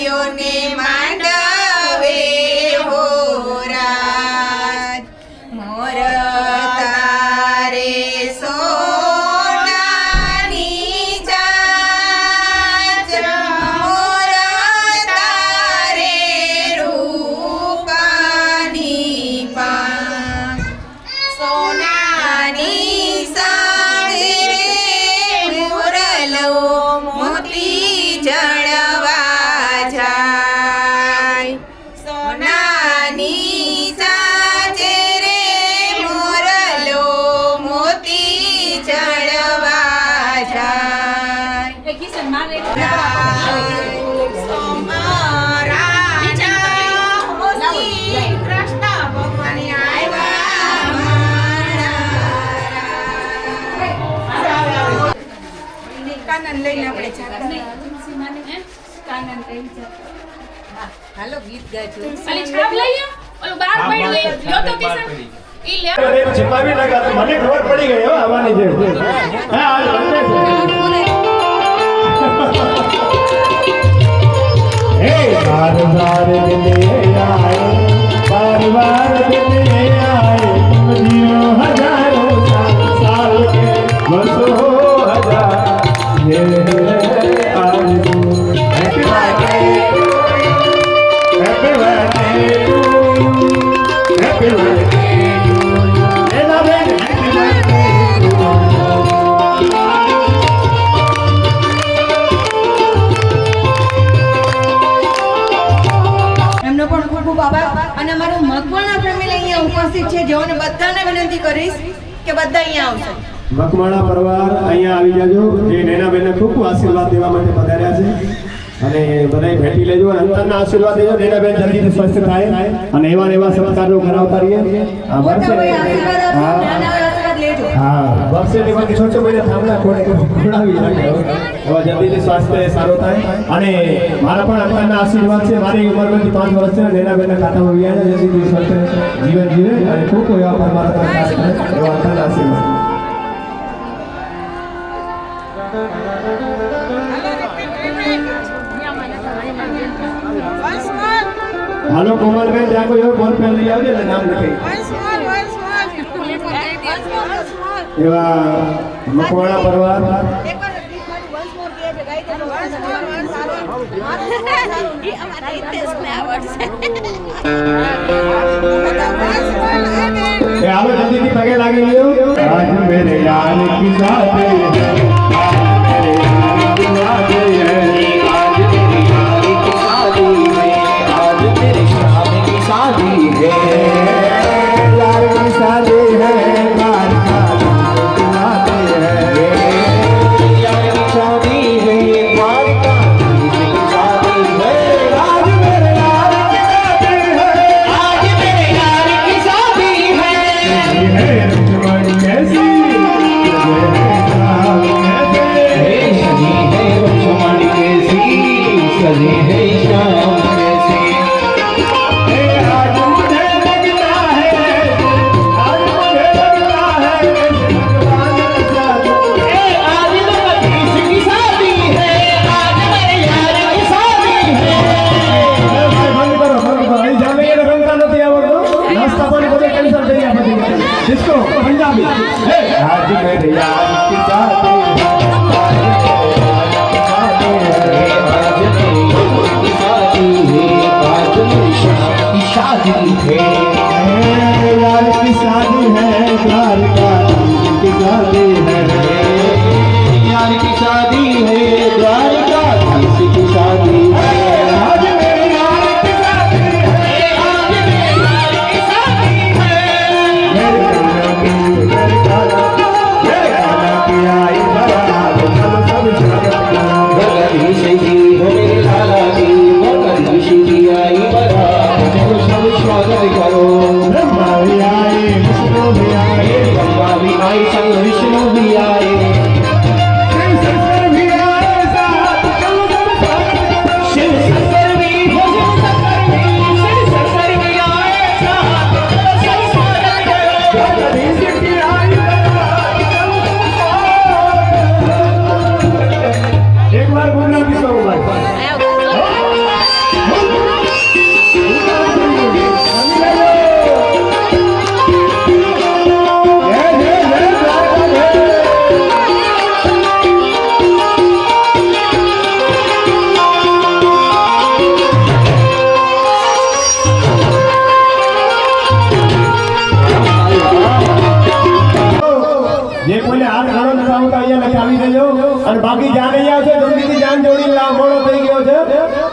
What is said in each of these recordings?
ગાયો ને માંડવે હો રાજ મોર તારે સોનાની ચાંચ મોર તારે રૂપાની પાંખ સોનાની સાંજે મોરલો મોતી જળવા જાય સોનાની સાંજે રે મોરલો મોતી જળવા જાય કાનન લઈને આપણે હાલો ગીત ગાજો અલી છાપ લઈએ ઓલું બાર પડી ગઈ લ્યો તો કિશન ઈ લે અરે છપાવી લગા તો મને ખબર પડી ગઈ હો આવવાની છે હા આ બંને છે હે બાર બાર દિલે આए बार बार दिले आए जियो हजारों साल के बसो हजार ये आज happy birthday happy birthday to you happy birthday to you एना बेन हैप्पी बर्थडे એમનો પણ ખૂબ ખૂબ આભાર અને અમારું મકવાણા ફેમિલી અહીંયા ઉપસ્થિત છે જેઓને બધાને વિનંતી કરીશ કે બધા અહીંયા આવશે મકવાણા પરિવાર અહીંયા આવી જાજો જે નૈનાબેનને ખૂબ આશીર્વાદ દેવા માટે પધાર્યા છે અને બધાય ભેટી લેજો અને અંતરના આશીર્વાદ દેજો નૈનાબેન જલ્દીથી સ્વસ્થ થાય અને એવા ને એવા સત્કારો કરાવતા રહીએ આ વર્ષે હા વર્ષે નિવાસી છોટો ભાઈને થાંભલા ખોડાવી નાખે હવે જલ્દીથી સ્વાસ્થ્ય સારું થાય અને મારા પણ અંતરના આશીર્વાદ છે મારી ઉંમર બધી 5 વર્ષ છે નૈનાબેનના ખાતામાં વ્યાજ જલ્દીથી સ્વસ્થ જીવન જીવે અને ખૂબ એવા પર મારા પ્રકાશ થાય એવા અંતરના આશીર્વાદ હાલો કોમલબેન ત્યાં કોઈ એવો બોલ પેન લઈ આવજે ને નામ લખી એવા મકવાણા પરિવાર હાલો જલ્દીથી પગે લાગી લ્યો આજ મેરે યાર કી શાદી હૈ मेरे यार की शादी है आज मेरी यार की शादी है आज मेरे शाम की शादी है यार की शादी है यार का की शादी है यार की शादी है यार का की शादी है आज मेरे यार की शादी है आज मेरे यार की शादी है रुचमणी कैसी सजी है शाम कैसी आज मुझे लगता है आज मुझे लगता है भगवान आज मेरी की शादी है आज मेरे यार की शादी है बंद करो भाई जावे ये रंगता नहीं आवड़तो नाश्ता पानी બધું કેન્સલ થઈ ગયા પછી डिस्को पंजाबी आज मेरे यार की शादी शादी है यार की शादी है यार का की शादी है यार की शादी है यार का की शादी है आज मेरे यार की शादी है आज मेरे यार की शादी है मेरे काला की आई बारात हम सब बगली से जी हो मेरे लाला की बगली से जी आई बारात हम सब स्वागत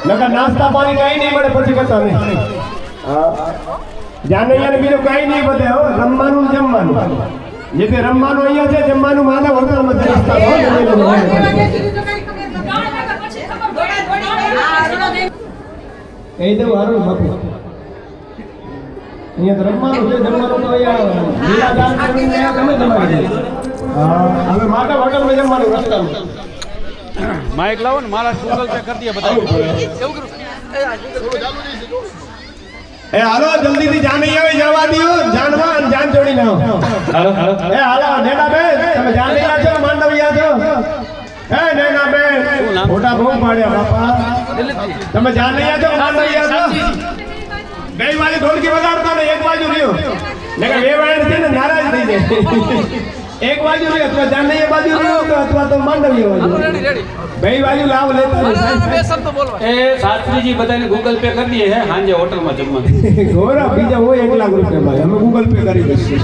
નકર નાસ્તા પાણી કઈ નહીં મળે પછી કરતા નહીં. હા જાનૈયા ને બીજું કઈ નહીં બધે હો રમવાનું ને જમવાનું. જે તે રમવાનું અહીંયા છે જમવાનું માતા હોટલમાં છે. નાસ્તા હો એ તો હારું બાપુ અહીંયા તો રમવાનું છે જમવાનું તો અહીંયા લીલા દાળ કરીને તમે જમાડી દે. હા હવે માતા હોટલમાં જમવાનું રસ્તામાં. માઇક લાવો ને મારા ગૂગલ પે કરી દે બધા. એ હાલો જલ્દી થી જાનૈયા જવા દો જાનવા અને જાન જોડી લાવો. એ હાલો નેના બેન તમે જાનૈયા છો માંડવિયા છો. એ નેના બેન ફોટા બહુ પાડ્યા બાપા. તમે જાનૈયા છો માંડવિયા છો. બે બાજુ ઢોલકી વગાડતા ને એક બાજુ રહ્યો ને કે બે વાણ છે ને નારાજ થઈ જાય. એક બાજુ રહ્યો અથવા જાનૈયા બાજુ રહ્યો અથવા તો માંડવિયા બાજુ. બે બાજુ લાવ લેતા એ શાસ્ત્રીજી બધાને ગૂગલ પે કરી દઈએ હે સાંજે હોટલમાં જમવાનું. ગોરા બીજા હોય 1 લાખ રૂપિયા ભાઈ અમે ગૂગલ પે કરી દઈશું.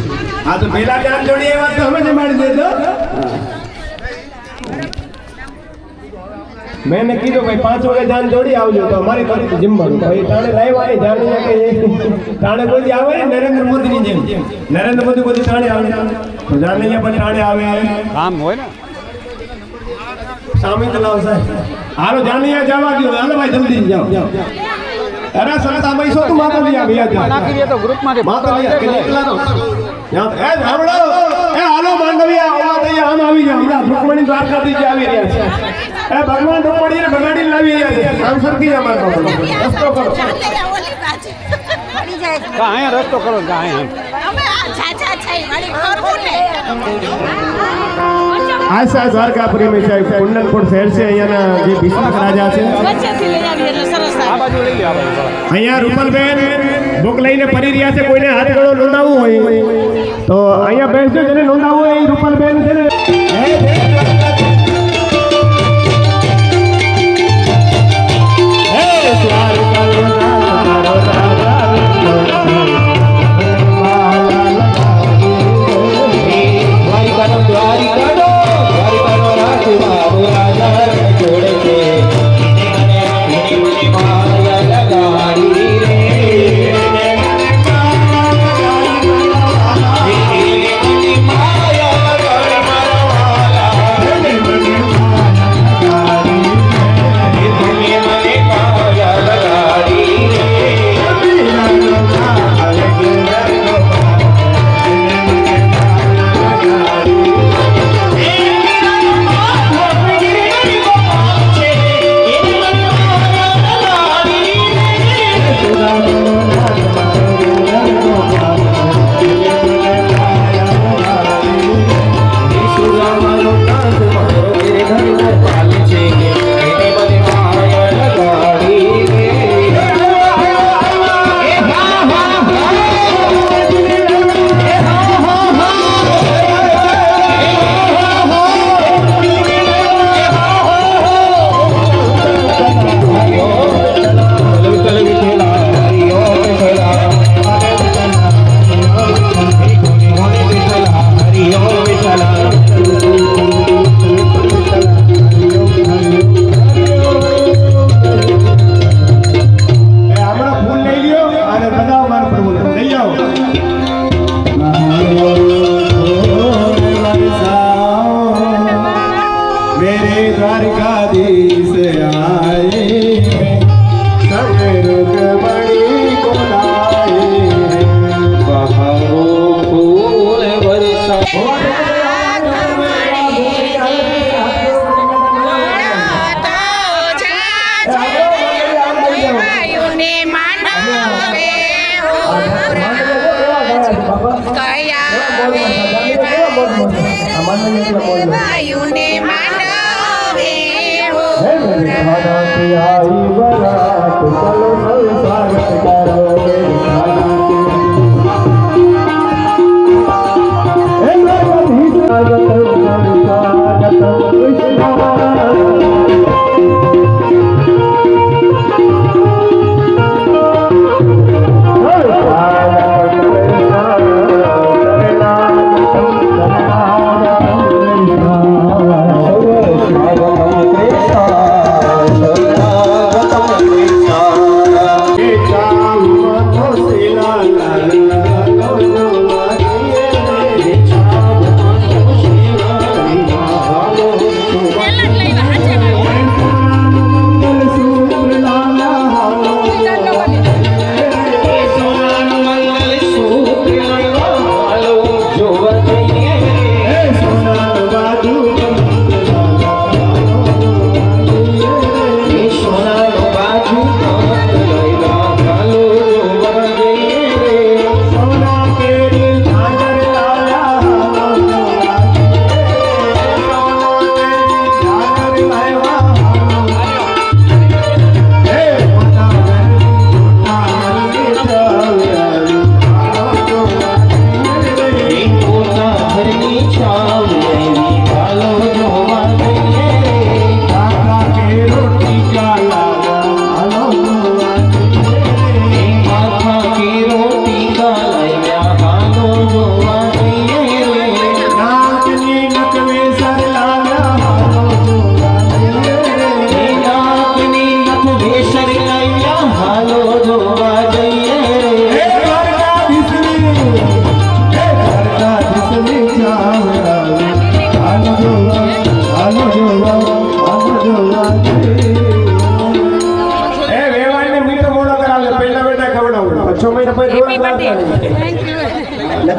હા તો પેલા જાન જોડી એવા તો અમે જમાડી દેજો. મેં કીધું ભાઈ 5 વાગે જાન જોડી આવજો તો અમારી કરી જમવાનું. ભાઈ તાણે લાવ્યા એ જાનૈયા કે તાણે કોઈ આવે ને નરેન્દ્ર મોદીની જેમ નરેન્દ્ર મોદી કોઈ તાણે આવે તો જાનૈયા પણ તાણે આવે. કામ હોય ને સામે તલાવ સાહેબ હાલો જાનૈયા જવા દો. હાલો ભાઈ જલ્દી જાઓ. અરે સરસ આ મૈસો તું માતા લઈ આવી યાદ નાખી દે તો ગ્રુપમાં માતા લઈ કે એકલા નો એ સાંભળો એ હાલો માંડવિયા આવા થઈ આમ આવી જાવ. હમણાં રૂકમણી દ્વારકાથી જ આવી રહ્યા છે. એ ભગવાન રૂકમણીને ભગાડીને લાવી રહ્યા છે. આમ સરકી જા મારો રસ્તો કરો. કા અહીંયા રસ્તો કરો કા અહીંયા આશા દ્વારકાપુરી में સાહેબ કુંડલપુર શહેર છે. અહીંયાના જે ભીષ્મક રાજા છે આ બાજુ લઈ લે આ બાજુ. અહીંયા રૂપલબેન બુક લઈને ફરી રહ્યા છે. કોઈને હાથ ગળો નોંધાવવું હોય તો અહીંયા બેસજો. જેને નોંધાવવું હોય એ રૂપલબેન છે ને વાયુને માનવે आई बरात चलो संसार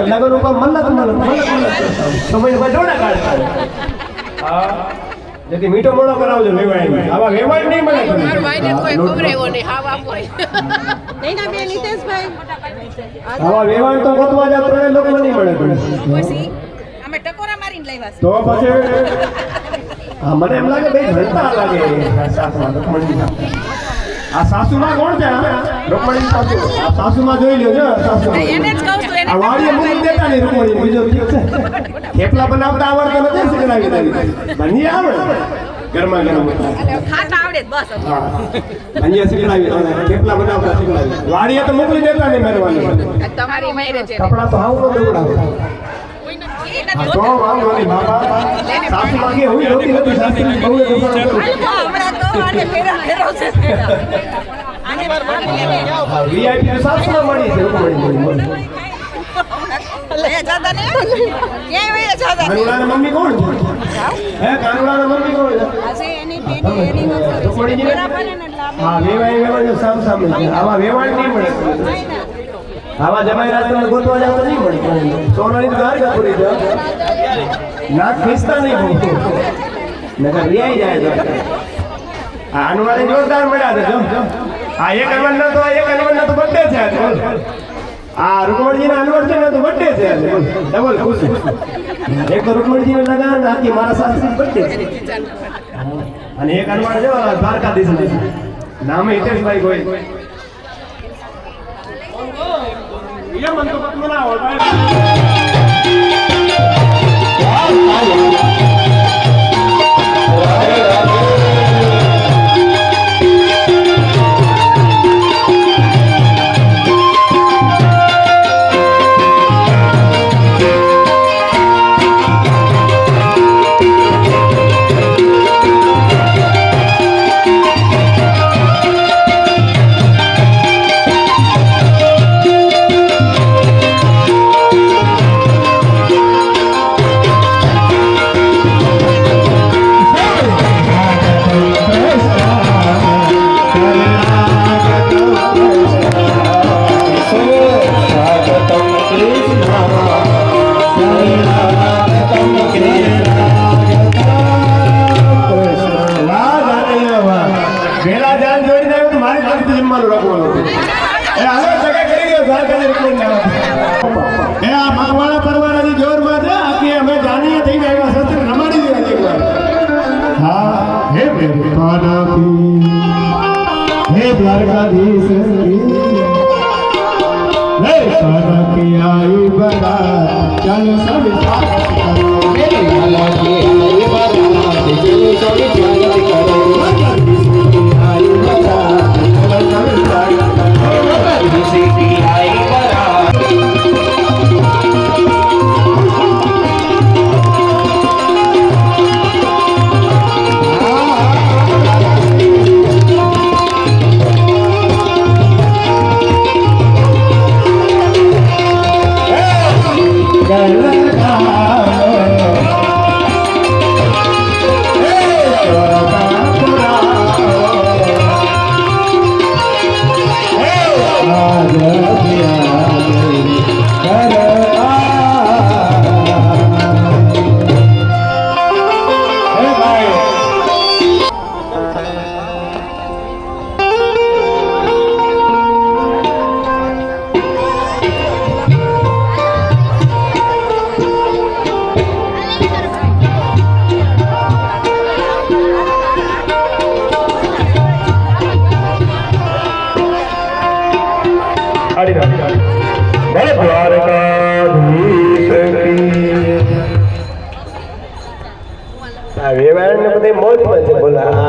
લગન ઉપર મલ્લક તો મને બજોડા કાઢતા હા જેથી મીઠો મોડો કરાવજો વેવાય આવા વેવાય નહીં મળે મારો ભાઈને કોઈ ખબરેવો નહીં હાવ આપો નૈના બેન હિતેશભાઈ આવા વેવાય તો ગોતવા જાવ તો લોકો નહીં મળે પછી અમે ટકોરા મારીને લાવ્યા છે તો પછી હા મને એમ લાગે ભાઈ ભણતા લાગે સાસુમાં રૂકમણી આ સાસુમાં કોણ છે રૂકમણી સાસુ આ સાસુમાં જોઈ લ્યો જો સાસુ એને જ કહું છું એને આ વાડીએ મૂકી દેતા નહીં રૂકમણી બીજો છે થેપલા બનાવતા આવડતો નથી શીખડાવી દેવી બની આવડે ગરમા ગરમ ખાતા આવડે જ બસ હા બની શીખડાવી થેપલા બનાવતા શીખડાવી વાડીએ તો મોકલી દેતા નહીં મરવાની તમારી માયરે છે કપડા તો આવું તો દોડાવે તો વાંધો નહીં બાપા સાસુ માંગે હોય રોટી નથી સાસુ બહુ હમણાં તો આને ફેરા ફેરો છે આને વીઆઈપી તો સાસુમાં મળી છે મળી લે જાતા ને ક્યાં હોય જાતા કાનુડાના મમ્મી કોણ છે હે કાનુડાના મમ્મી કોણ છે આજે એની બેટી એની વાત કરે છે ફેરા પડે ને એટલે આપણે હા વેવાય સામ સામે છે આવા વેવાય નહીં મળે આવા જમાઈ રાત તમને ગોતવા જાવ તો નહીં મળે સોનાની તો ગાર પૂરી છે નાક ખીસતા નહીં નકર રિયાઈ જાય તો આનવાળે જોરદાર મળ્યા છે જો આ એક અનવરના તો બર્થડે છે આજે બોલ આ રૂકમણજીના અનવર છે ને તો બર્થડે છે આજે બોલ ડબલ ખુશ એક તો રૂકમણજીને લગા નાખી મારા સાસરી બર્થડે અને એક અનવર જો દ્વારકાધીશ નામે હિતેશભાઈ કોઈ ये मन तो पत मना होता है દ્વારકાધીશ હે સરકી આઈ બરા ચાલો સબ સ્વાગત કરો મેરે લાલા કી આઈ બરા ચલો સબ સ્વાગત કરો આઈ બરા ચલો સબ સ્વાગત કરો કી આઈ બરા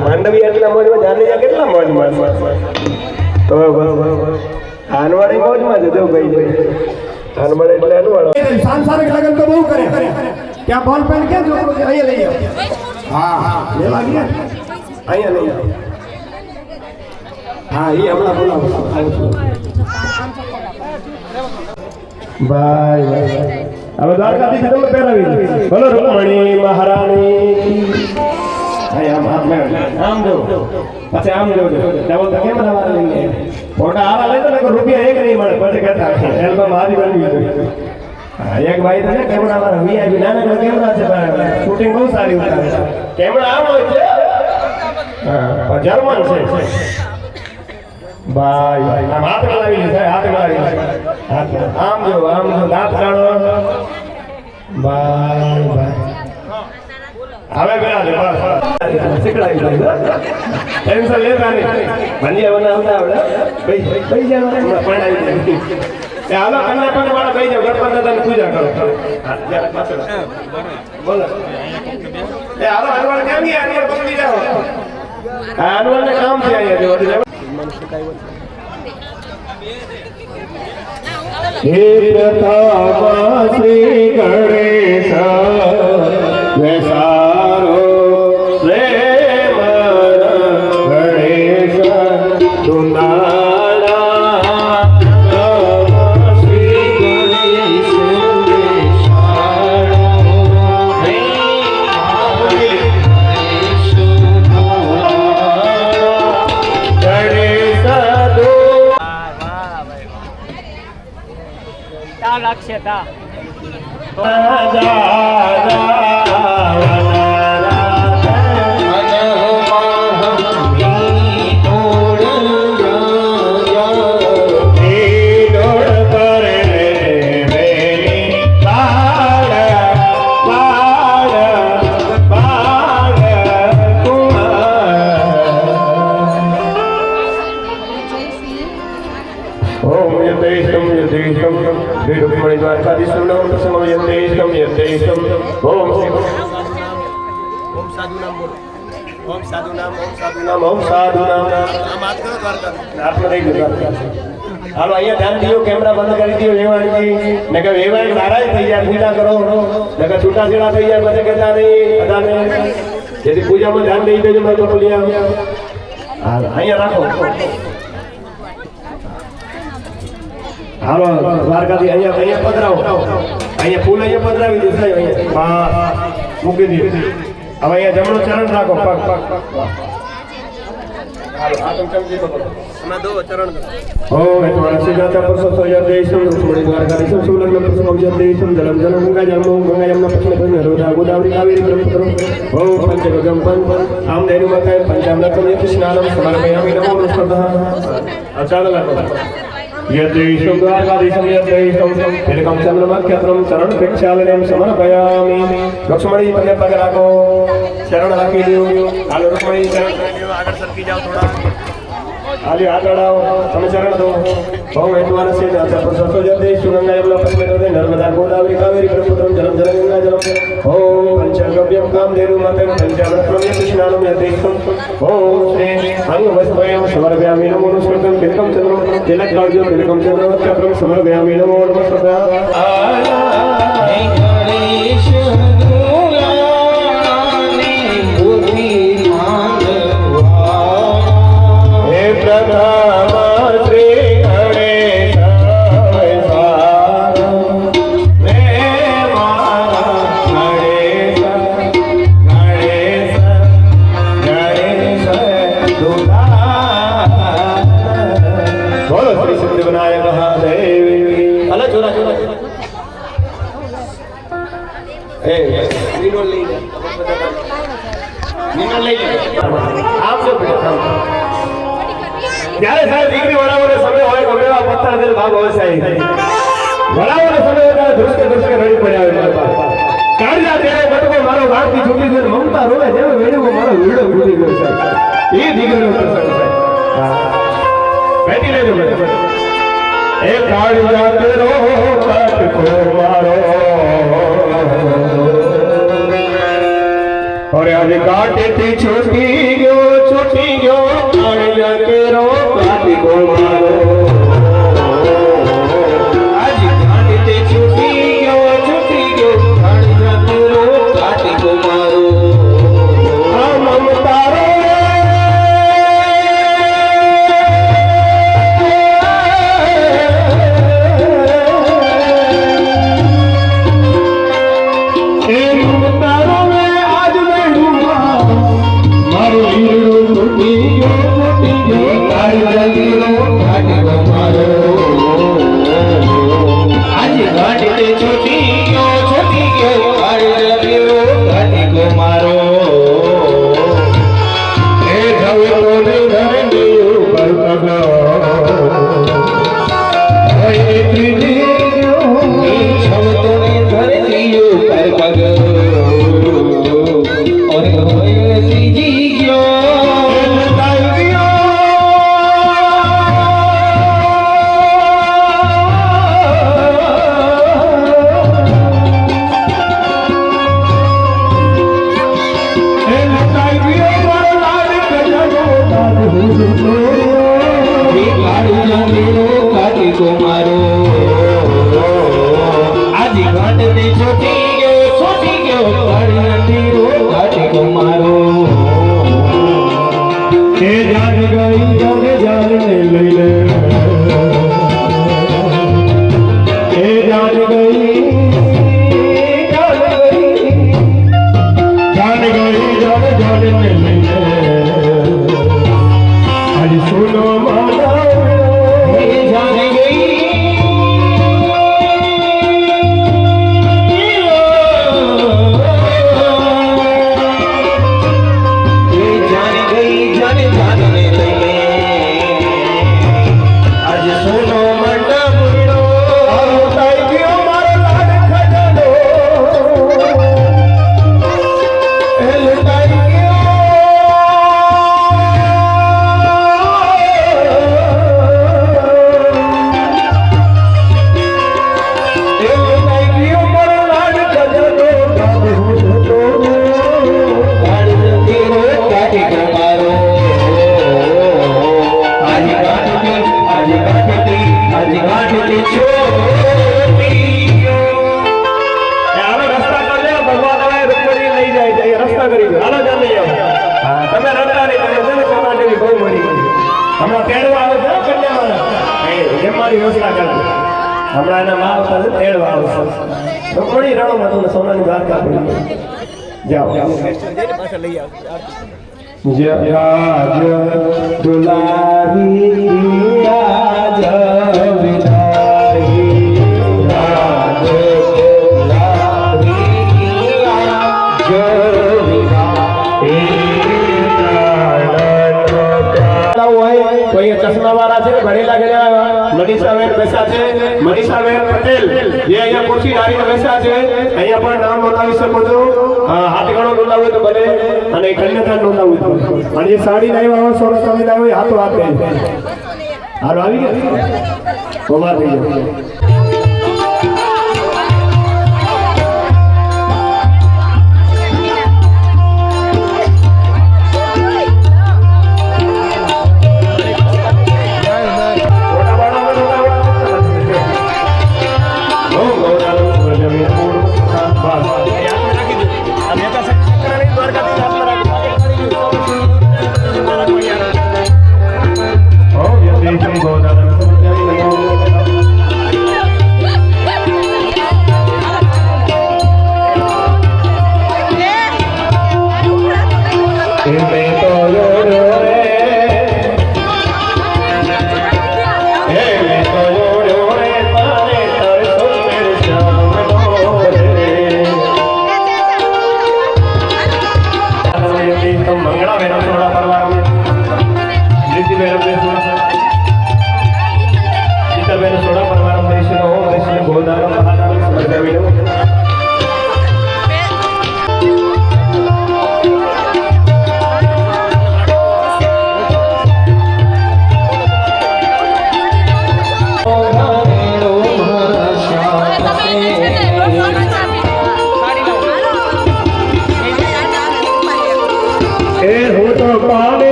માંડવી એટલા મોજમાં જાનૈયા કેટલા મોજમાં તો આનવાડી મોજમાં જ જો ભાઈ આનવાડી એટલે આનવાડો સાંસારિક લગન તો બહુ કરે ત્યાં બોલ પેન કે જો અહીંયા લઈ આવ હા લેવા ગયા અહીંયા લઈ આવ હા એ હમણાં બોલાવો ભાઈ હવે દ્વારકાથી તમે પહેરાવી બોલો રૂકમણી મહારાણી આમ જો પછી આમ જો ડબલ તો કેમ રવા લઈને ફોટા આવા લઈ તો રૂપિયા એક નહીં મળે પછી કહેતા એલ્બમ મારી બનવી જોઈએ. હા, એક ભાઈ તો છે કેમેરા વાળા વીઆઈપી નાના કેમેરા છે પણ શૂટિંગ બહુ સારી ઉતારે છે. કેમેરા આમ હોય છે હા જર્મન છે ભાઈ આમ હાથ મિલાવી લે હાથ મિલાવી હાથ આમ જો દાંત કાઢો ભાઈ હવે પેલા છે બસ શીખડાવી દઉં ટેન્શન લેતા નહીં ભંડિયા બનાવતા આવડે ભાઈ જવાનું પણ આવી જાય હાલો કન્યા વાળા ભાઈ જાવ ગણપત દાદાની પૂજા કરો બોલો એ હાલો હરવાડ કેમ ગયા હરવાડ પકડી જાઓ હરવાડ ને કામ છે અહીંયા જો હે પ્રથમ શ્રી ગણેશ વેસારો પ્રેમ ગણેશ તુંદાળા શ્રી ગણેશ વેસારો ગણેશ લાગશે તા હાલો અહીંયા ધ્યાન દીધો કેમેરા બંધ કરી દીધો વેવાણજી ને કે વેવાણ નારાજ થઈ જાય પૂજા કરો ને કે છૂટાછેડા થઈ જાય પછી કહેતા નહીં બધાને જેથી પૂજામાં ધ્યાન દઈ દેજો મેં તો બોલી અહીંયા રાખો હાલો દ્વારકાથી અહીંયા પધરાવો અહીંયા ફૂલ અહીંયા પધરાવી દે અહીંયા મૂકી દે હવે અહીંયા જમણો ચરણ રાખો પગ હાલો આ તમે ચમચી તો એમાં દો ચરણ દો ઓમ તમારા સિદ્ધાર્થ પરસો દેશમ થોડી દ્વારકાધીશમ સુલગ્ન પ્રસંગ દેશમ જલમ જલમ ગંગા યમુના પશ્ચિમ પશ્ચિમ રોધા ગોદાવરી કાવેરી બ્રહ્મપુત્ર ઓમ પંચગગમ આમ દેરુ માતા પંચામૃતમ કૃષ્ણાનમ સમર્પયામિ નમો નમઃ અચાલ લાગો यदेशं द्वारकाधीशं यदेशं तिलकं चंद्रमख्यत्रं चरण भिक्षालयं समर्पयामि लक्ष्मणी पगे पग રાખો ચરણ રાખી દો હાલો લક્ષ્મણી ચરણ આગળ સરકી જાઓ થોડા આલી આગળ આવો તમે ચરણ દો ભવ હેતુવાન છે દાતા પર સતો જદેશ ગંગા યમુના પશ્ચિમે નદે નર્મદા ગોદાવરી કાવેરી બ્રહ્મપુત્રમ જલમ જલમ ગંગા જલમ ઓમ પંચગવ્યમ કામધેનુ માતમ પંચામૃતમ કૃષ્ણાનમ યદેશં ઓમ શ્રી અંગ વસ્વયમ સમર્પયામિ નમો નમઃ તિલકમ ચંદ્રમ તિલક કાળજો તિલકમ ચંદ્રમ ચક્રમ સમર્પયામિ નમો નમઃ ત્યારે સાહેબ દીકરી વડાવાનો સમય હોય ગમે એવા પત્તા દિલ ભાવ હોય સાહેબ વડાવાનો સમય હોય ધ્રુસકે રડી પડ્યા હોય કાળજા તેરે બટકો મારો વાળથી છૂટી ગયો મમતા રોવે જેવો વેડવો મારો વીડો છૂટી ગયો સાહેબ એ દીકરીનો પ્રસંગ સાહેબ બેઠી લેજો એ કાળજા તેરો બટકો મારો અરે આજે કાટેથી છૂટી ગયો કાળજા તેરો બટકો મારો આજે કાટેથી છૂટી ગયો કાળજા તેરો બટકો મારો આ મમતારો ઘાટ છૂટી ગયો ઘાટીકો મારો એ ધવતો ને ધરણીયું પર પગો હોય ત્રીજીયો છવતો ને ધરણીયું પર પગો ઓરે હોય ત્રીજી ગયો મારો આજી ઘાટ ને છૂટી ગયો ઘાટીકો મારો એ જાન ગઈ જાન ને લઈ લે એ જાન ગઈ જાન ને લઈ લે આજ સુનો મારા જાને ગઈ જાને લઈ લે આજ સોનો મંડપ આવતાઈ ગયો મારો લાડ ખજાનો એ લૂંટાઈ ગયો મારો લાડ ખજાનો ઘાટીકો મારો આજી ઘાટતી છોડી હાલો રસ્તા કરી લે ભગવાન હવે રૂપડી લઈ જાય છે રસ્તા કરી દો હાલો જલ્દી આવો તમે રસ્તા નહીં તમે છે ને સમાજની બહુ મરી હમણાં તેડવા આવે છે કન્યામાં એ મારી વ્યવસ્થા કરે હમણાં એના મા આવતા છે તેડવા આવશે રૂપડી રણોમાં તમને સોનાની દ્વારકા પડી જાઓ રાજ દુલારી રાજ વિદાઈ રાજ દુલારી રાજ હોય કોઈ ચશ્મા વાળા છે ભણેલા ગયેલા મનીષાબેન બેસા છે મનીષાબેન પટેલ જે અહીંયા ખુરશી ડાળીને બેસા છે અહીંયા પણ નામ નોંધાવી શકો છો હાથ ગણો નોંધાવું તો બને અને કન્યાદાન નોંધાવું તો અને જે સાડી લાવ્યા હોય સોના ચાંદી લાવ્યા હોય હાથો હાથ હાલો આવી ગયા ઉભા થઈ જાઓ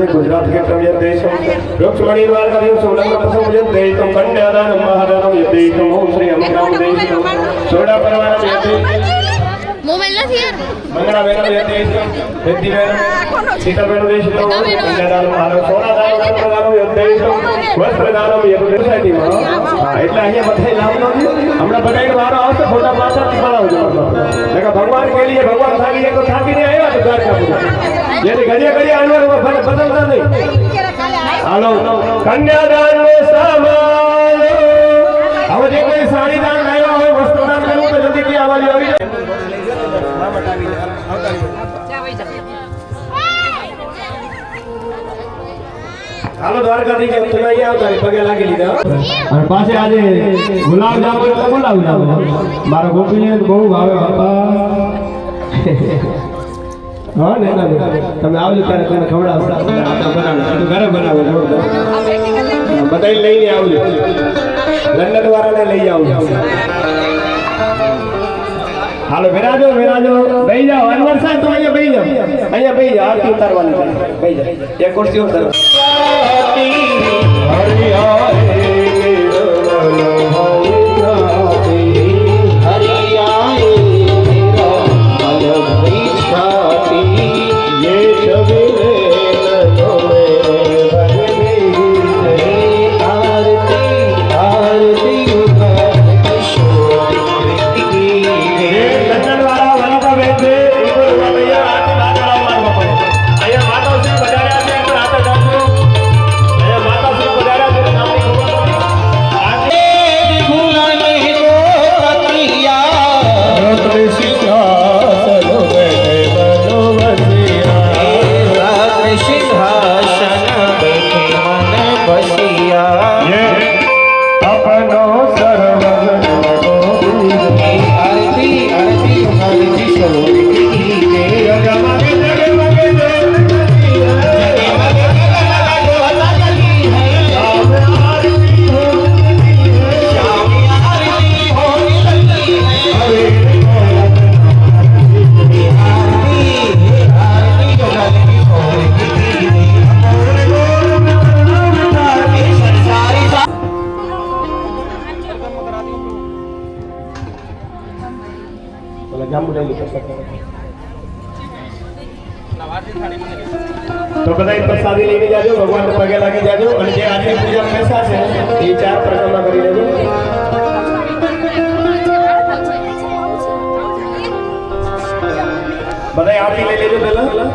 गुजरात के तव्य देशम रुक्मणी द्वारकाधीश सोलंग प्रसंग देशम कन्यादान महादानम यदेशम ओम श्री अमराम देशम सोडा परवानम यदे મોબાઈલ નથી યાર મંગળા બેનો યદ્દેશમ સિદ્ધિ બેનો શીતલ બેનો દેશિતો કન્યાદાનમ આરો સોનાદાનમ રત્નદાનમ યદ્દેશમ વસ્ત્રદાનમ યદ્દેશમાં હા એટલે અહીંયા બધાય નામ નથી હમણાં બધાયનો વારો આવશે ફોટા પાછળથી પડાવજો નકા ભગવાન કે લીએ ભગવાન થાકી જાય તો થાકીને આવ્યા તો દ્વારકાપુર જેથી ઘડિયા ઘડિયા અનવરમાં ફરક બદલતા નહીં હાલો કન્યાદાનનો સમાયો હવે જે કોઈ સાડી દાન લાવ્યા હોય વસ્ત્રદાન કરવું તો જલ્દી કે આવાલી આવી જાય હાલો દ્વારકાથી કે તમે અહીંયા આવતા પગે લાગી લીધા અને પાછે આજે ગુલાબ જામુ એટલે બોલાવું જામુ મારો ગોપીને બહુ ભાવે બાપા હા ને તમે આવજો ત્યારે તમને ખવડાવો ઘરે બનાવો બધા લઈને આવજો લંડન વાળાને લઈ આવજો હાલો વિરાજો બેહી જાઓ અનવર સાહેબ તો અહીંયા બેહી જાઓ આરતી ઉતારવાની બેહી જાઓ એક ખુરશી ઉતારો તો બધા પ્રસાદી લઈને જાજો ભગવાનને પગે લાગી જાજો અને જે આજે પૂજા પૈસા છે એ 4 પ્રકારના કરી લેજો બધા આરતી લઈ લેજો પહેલા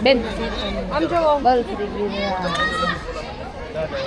બેન આમ જો બલ